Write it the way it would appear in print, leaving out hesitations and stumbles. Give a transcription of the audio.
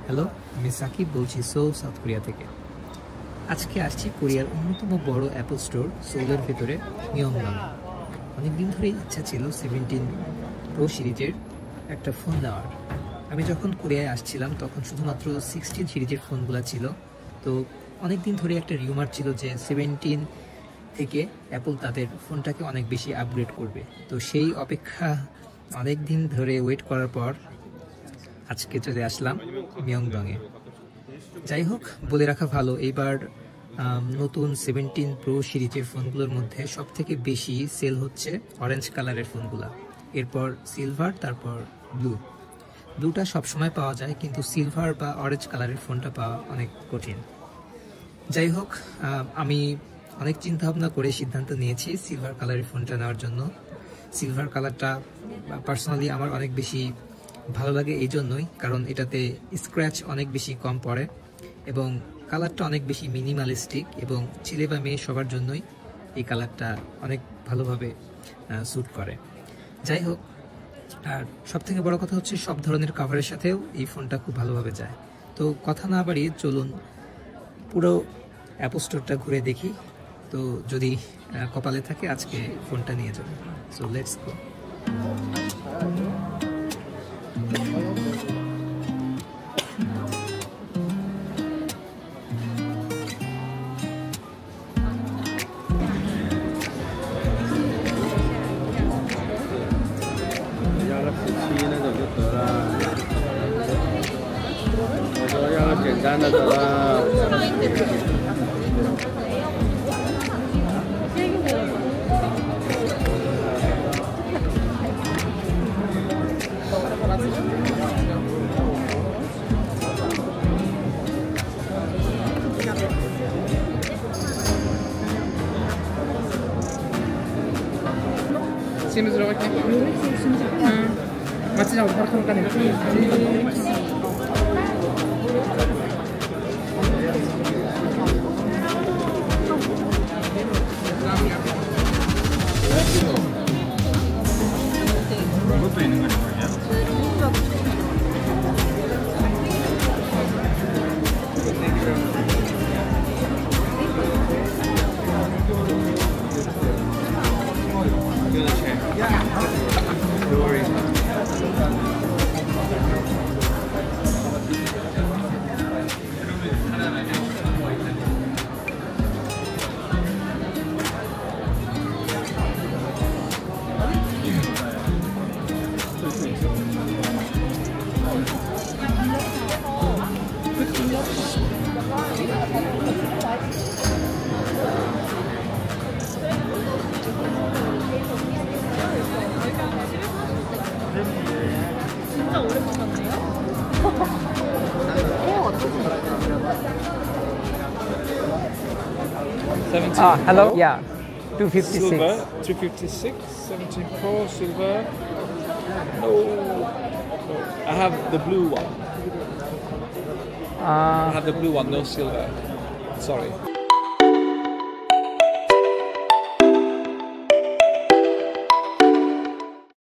Hello, আমি সাকিব বলছি soul, south Korea থেকে। আজকে আসছি কোরিয়ার অন্যতম বড় অ্যাপল স্টোর সোলের ভেতরে মিয়ংডং। অনেকদিন ধরে ইচ্ছা ছিল 17 প্রো সিরিজের একটা ফোন নেওয়ার। আমি যখন কোরিয়ায় আসছিলাম তখন শুধুমাত্র 16 সিরিজের ফোনগুলো ছিল। তো অনেকদিন ধরে একটা রিউমার ছিল যে 17 থেকে অ্যাপল তাদের ফোনটাকে অনেক বেশি আপগ্রেড করবে। তো সেই অপেক্ষা অনেক দিন ধরে ওয়েট করার পর আজকে চলে আসলাম মিয়ংডংয়ে। যাই হোক, বলে রাখা ভালো, এইবার নতুন 17 প্রো সিরিজের ফোনগুলোর মধ্যে সব থেকে বেশি সেল হচ্ছে অরেঞ্জ কালারের ফোনগুলো, এরপর সিলভার, তারপর ব্লুটা সবসময় পাওয়া যায়, কিন্তু সিলভার বা অরেঞ্জ কালারের ফোনটা পাওয়া অনেক কঠিন। যাই হোক, আমি অনেক চিন্তা ভাবনা করে সিদ্ধান্ত নিয়েছি সিলভার কালারের ফোনটা নেওয়ার জন্য। সিলভার কালারটা পার্সোনালি আমার অনেক বেশি ভালো লাগে এই জন্যই, কারণ এটাতে স্ক্র্যাচ অনেক বেশি কম পড়ে এবং কালারটা অনেক বেশি মিনিমালিস্টিক, এবং ছেলে বা মেয়ে সবার জন্যই এই কালারটা অনেক ভালোভাবে স্যুট করে। যাই হোক, আর সবথেকে বড় কথা হচ্ছে সব ধরনের কাভারের সাথেও এই ফোনটা খুব ভালোভাবে যায়। তো কথা না বাড়িয়ে চলুন পুরো অ্যাপল স্টোরটা ঘুরে দেখি। তো যদি কপালে থাকে আজকে ফোনটা নিয়ে যাবো। So let's go. Siempre se lo va a quedar. Más allá, por favor, canela. 이것도 있는 거냐? Hello? Yeah, 256. Silver, 256, 17 Pro, silver. No. I have the blue one. I have the blue one, no silver. Sorry.